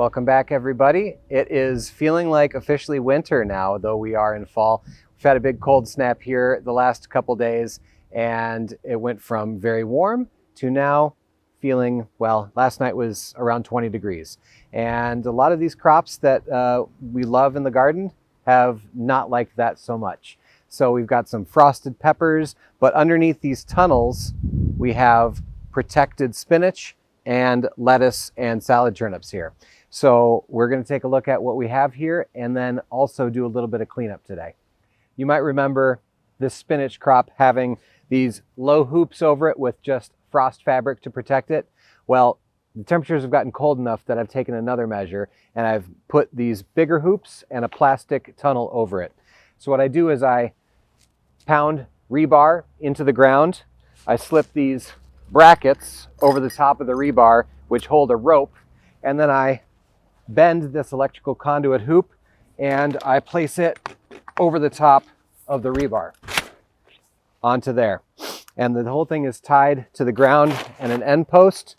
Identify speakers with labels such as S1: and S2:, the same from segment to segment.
S1: Welcome back, everybody. It is feeling like officially winter now, though we are in fall. We've had a big cold snap here the last couple days, and it went from very warm to now feeling, well, last night was around 20 degrees. And a lot of these crops that we love in the garden have not liked that so much. So we've got some frosted peppers, but underneath these tunnels, we have protected spinach and lettuce and salad turnips here. So we're going to take a look at what we have here and then also do a little bit of cleanup today. You might remember this spinach crop having these low hoops over it with just frost fabric to protect it. Well, the temperatures have gotten cold enough that I've taken another measure and I've put these bigger hoops and a plastic tunnel over it. So what I do is I pound rebar into the ground. I slip these brackets over the top of the rebar, which hold a rope, and then I bend this electrical conduit hoop and I place it over the top of the rebar onto there. And the whole thing is tied to the ground and an end post,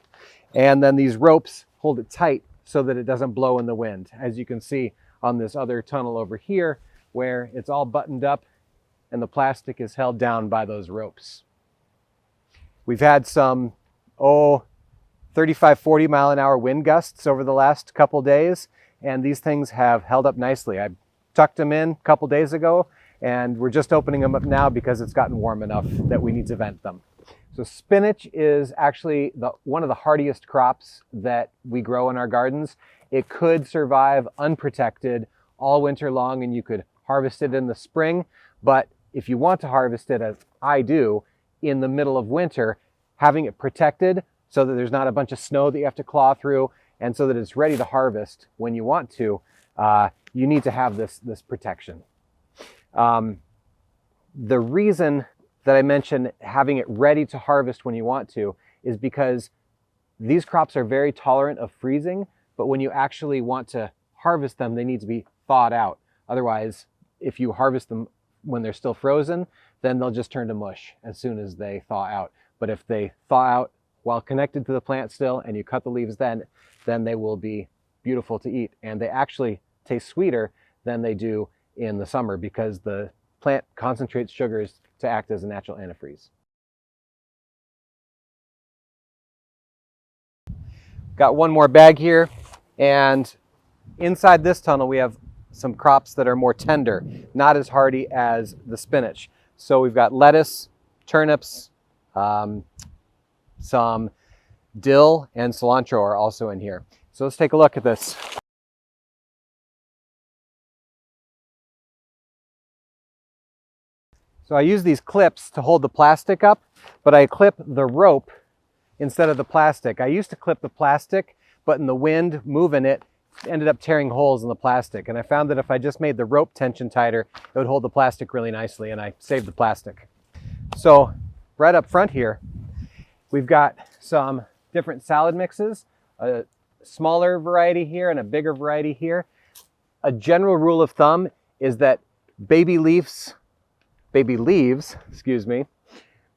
S1: and then these ropes hold it tight so that it doesn't blow in the wind, as you can see on this other tunnel over here where it's all buttoned up and the plastic is held down by those ropes. We've had some 35, 40 mile an hour wind gusts over the last couple days, and these things have held up nicely. I tucked them in a couple days ago, and we're just opening them up now because it's gotten warm enough that we need to vent them. So spinach is actually one of the hardiest crops that we grow in our gardens. It could survive unprotected all winter long, and you could harvest it in the spring. But if you want to harvest it, as I do, in the middle of winter, having it protected so that there's not a bunch of snow that you have to claw through, and so that it's ready to harvest when you want to, you need to have this protection. The reason that I mentioned having it ready to harvest when you want to is because these crops are very tolerant of freezing, but when you actually want to harvest them, they need to be thawed out. Otherwise, if you harvest them when they're still frozen, then they'll just turn to mush as soon as they thaw out. But if they thaw out while connected to the plant still and you cut the leaves then they will be beautiful to eat. And they actually taste sweeter than they do in the summer because the plant concentrates sugars to act as a natural antifreeze. Got one more bag here, and inside this tunnel we have some crops that are more tender, not as hardy as the spinach. So we've got lettuce, turnips, some dill, and cilantro are also in here. So let's take a look at this. So I use these clips to hold the plastic up, but I clip the rope instead of the plastic. I used to clip the plastic, but in the wind moving it, ended up tearing holes in the plastic. And I found that if I just made the rope tension tighter, it would hold the plastic really nicely, and I saved the plastic. So right up front here, we've got some different salad mixes, a smaller variety here and a bigger variety here. A general rule of thumb is that baby leaves,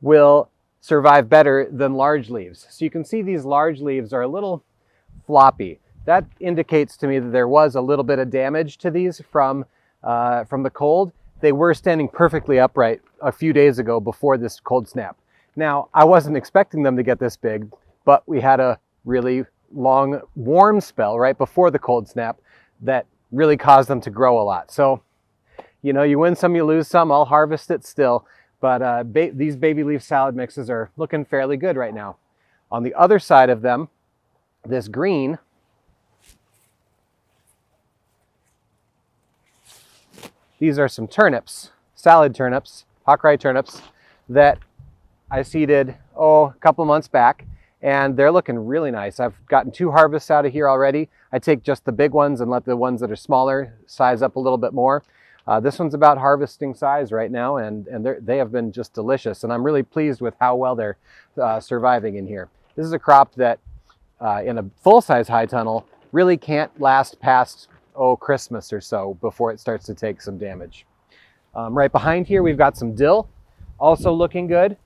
S1: will survive better than large leaves. So you can see these large leaves are a little floppy. That indicates to me that there was a little bit of damage to these from the cold. They were standing perfectly upright a few days ago before this cold snap. Now, I wasn't expecting them to get this big, but we had a really long warm spell right before the cold snap that really caused them to grow a lot. So, you know, you win some, you lose some. I'll harvest it still, but these baby leaf salad mixes are looking fairly good right now. On the other side of them, this green, these are some turnips, salad turnips, Hawkeye turnips, that I seeded, a couple months back, and they're looking really nice. I've gotten 2 harvests out of here already. I take just the big ones and let the ones that are smaller size up a little bit more. This one's about harvesting size right now, and they have been just delicious, and I'm really pleased with how well they're surviving in here. This is a crop that in a full-size high tunnel really can't last past Christmas or so before it starts to take some damage. Right behind here we've got some dill, also looking good.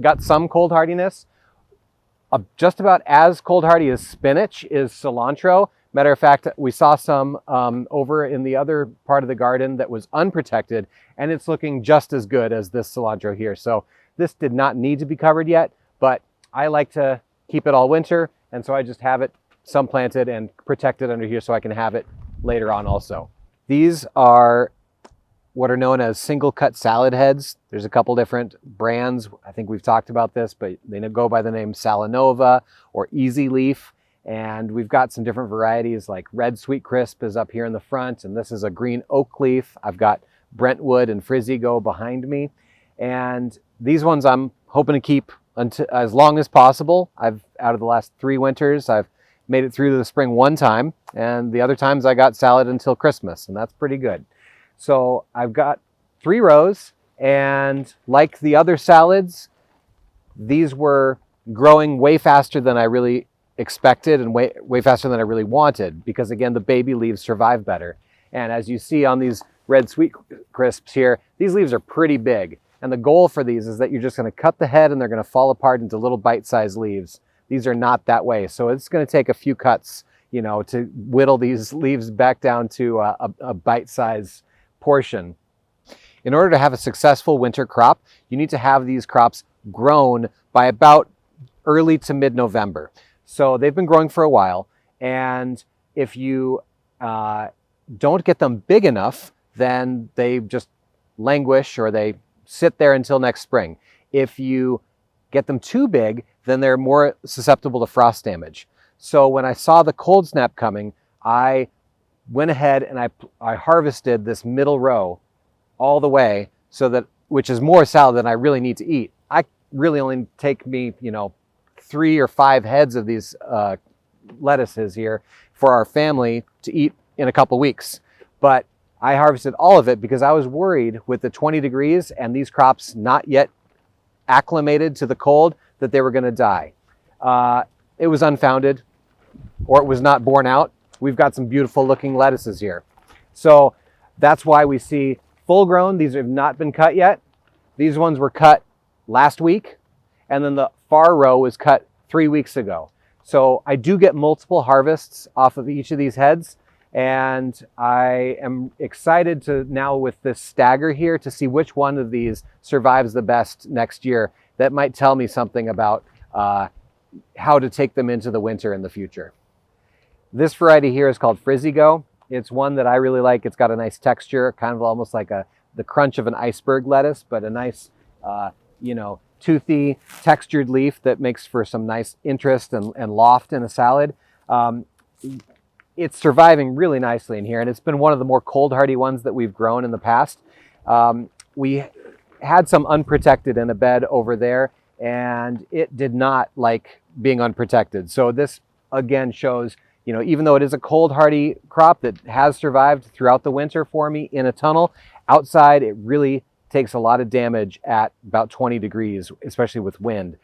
S1: Got some cold hardiness. Just about as cold hardy as spinach is cilantro, Matter of fact, we saw some over in the other part of the garden that was unprotected, and it's looking just as good as this cilantro here. So this did not need to be covered yet, but I like to keep it all winter, and so I just have it some planted and protected under here so I can have it later on also. These are what are known as single cut salad heads. There's a couple different brands. I think we've talked about this, but they go by the name Salanova or Easy Leaf. And we've got some different varieties, like Red Sweet Crisp is up here in the front, and this is a green oak leaf. I've got Brentwood and Frizzy Go behind me. And these ones I'm hoping to keep until as long as possible. Out of the last 3 winters, I've made it through the spring one time, and the other times I got salad until Christmas, and that's pretty good. So I've got 3 rows, and like the other salads, these were growing way faster than I really expected and way faster than I really wanted, because again, the baby leaves survive better. And as you see on these Red Sweet Crisps here, these leaves are pretty big. And the goal for these is that you're just going to cut the head and they're going to fall apart into little bite-sized leaves. These are not that way. So it's going to take a few cuts, to whittle these leaves back down to a bite-sized portion. In order to have a successful winter crop, you need to have these crops grown by about early to mid-November. So they've been growing for a while, and if you don't get them big enough, then they just languish or they sit there until next spring. If you get them too big, then they're more susceptible to frost damage. So when I saw the cold snap coming, I went ahead and I harvested this middle row all the way, which is more salad than I really need to eat. I really only take me, 3 or 5 heads of these lettuces here for our family to eat in a couple weeks. But I harvested all of it because I was worried with the 20 degrees and these crops not yet acclimated to the cold that they were going to die. It was unfounded, or it was not borne out. We've got some beautiful looking lettuces here. So that's why we see full grown. These have not been cut yet. These ones were cut last week, and then the far row was cut 3 weeks ago. So I do get multiple harvests off of each of these heads, and I am excited to now with this stagger here to see which one of these survives the best next year. That might tell me something about how to take them into the winter in the future. This variety here is called Frizzy Go. It's one that I really like. It's got a nice texture, kind of almost like the crunch of an iceberg lettuce, but a nice, toothy, textured leaf that makes for some nice interest and loft in a salad. It's surviving really nicely in here, and it's been one of the more cold hardy ones that we've grown in the past. We had some unprotected in a bed over there, and it did not like being unprotected. So this again shows, even though it is a cold hardy crop that has survived throughout the winter for me in a tunnel, outside it really takes a lot of damage at about 20 degrees, especially with wind.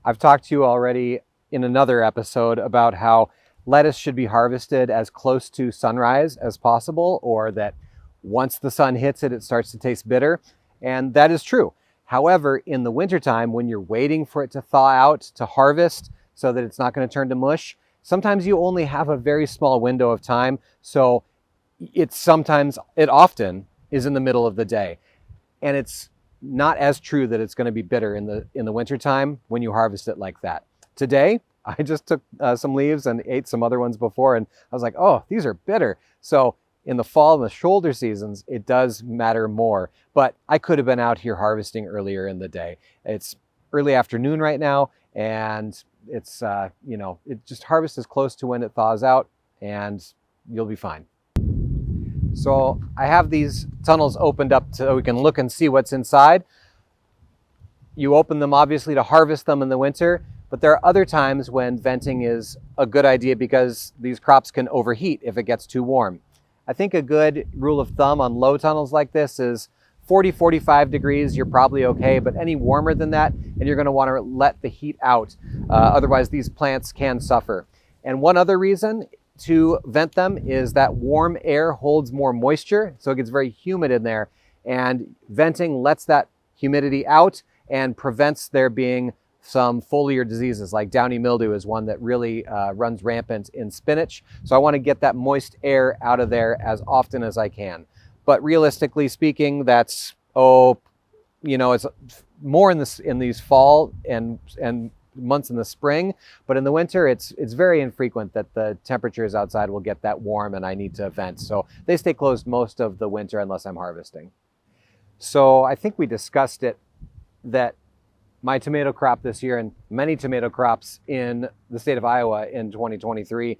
S1: I've talked to you already in another episode about how lettuce should be harvested as close to sunrise as possible, or that once the sun hits it, it starts to taste bitter. And that is true. However, in the wintertime, when you're waiting for it to thaw out to harvest so that it's not going to turn to mush, sometimes you only have a very small window of time. So it often is in the middle of the day. And it's not as true that it's going to be bitter in the wintertime when you harvest it like that. Today, I just took some leaves and ate some other ones before, and I was like, oh, these are bitter. So in the fall and the shoulder seasons, it does matter more. But I could have been out here harvesting earlier in the day. It's early afternoon right now, and it's, it just harvests as close to when it thaws out, and you'll be fine. So I have these tunnels opened up so we can look and see what's inside. You open them obviously to harvest them in the winter, but there are other times when venting is a good idea because these crops can overheat if it gets too warm. I think a good rule of thumb on low tunnels like this is 40, 45 degrees, you're probably okay, but any warmer than that, and you're gonna wanna let the heat out. Otherwise, these plants can suffer. And one other reason to vent them is that warm air holds more moisture, so it gets very humid in there, and venting lets that humidity out and prevents there being some foliar diseases like downy mildew is one that really runs rampant in spinach. So I want to get that moist air out of there as often as I can. But realistically speaking, that's, it's more in these fall and months in the spring, but in the winter it's very infrequent that the temperatures outside will get that warm and I need to vent. So they stay closed most of the winter unless I'm harvesting. So I think we discussed it, that my tomato crop this year and many tomato crops in the state of Iowa in 2023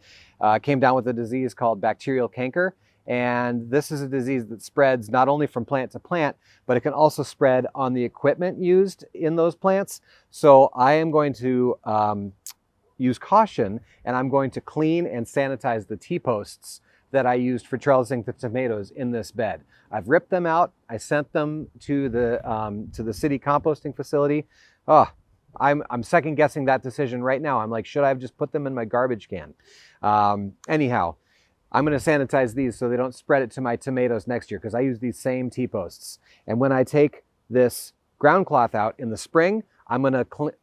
S1: came down with a disease called bacterial canker. And this is a disease that spreads not only from plant to plant, but it can also spread on the equipment used in those plants. So I am going to use caution, and I'm going to clean and sanitize the T-posts that I used for trellising the tomatoes in this bed. I've ripped them out. I sent them to the city composting facility. I'm second guessing that decision right now. I'm like, should I have just put them in my garbage can? Anyhow, I'm going to sanitize these so they don't spread it to my tomatoes next year, because I use these same T-posts. And when I take this ground cloth out in the spring, I'm going to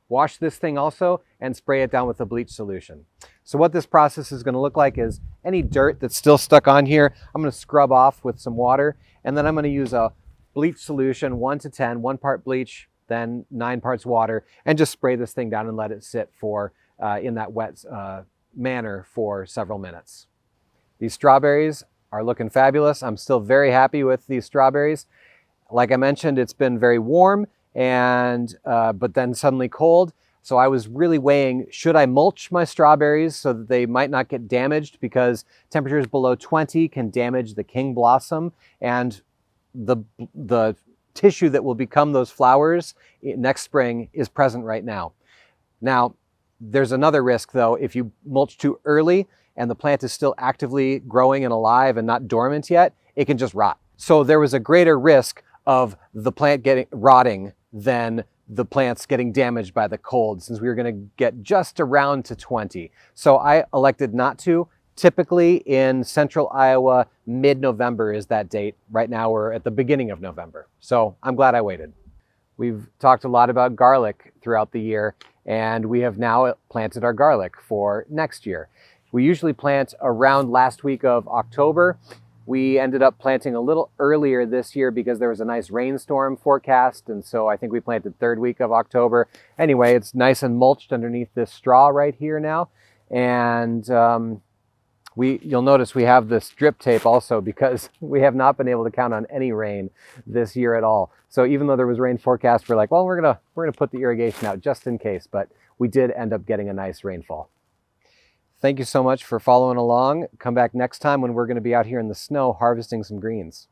S1: wash this thing also and spray it down with a bleach solution. So what this process is going to look like is any dirt that's still stuck on here, I'm going to scrub off with some water, and then I'm going to use a bleach solution, 1 to 10, 1 part bleach, then 9 parts water, and just spray this thing down and let it sit for in that wet manner for several minutes. These strawberries are looking fabulous. I'm still very happy with these strawberries. Like I mentioned, it's been very warm and but then suddenly cold. So I was really weighing, should I mulch my strawberries so that they might not get damaged, because temperatures below 20 can damage the king blossom and the tissue that will become those flowers next spring is present right now. Now, there's another risk though. If you mulch too early and the plant is still actively growing and alive and not dormant yet, it can just rot. So there was a greater risk of the plant rotting than the plants getting damaged by the cold, since we were going to get just around to 20. So I elected not to. Typically in central Iowa, mid-November is that date. Right now we're at the beginning of November. So I'm glad I waited. We've talked a lot about garlic throughout the year, and we have now planted our garlic for next year. We usually plant around last week of October. We ended up planting a little earlier this year because there was a nice rainstorm forecast, and so I think we planted 3rd week of October. Anyway, it's nice and mulched underneath this straw right here now. And you'll notice we have this drip tape also because we have not been able to count on any rain this year at all. So even though there was rain forecast, we're like, well, we're gonna put the irrigation out just in case, but we did end up getting a nice rainfall. Thank you so much for following along. Come back next time when we're going to be out here in the snow harvesting some greens.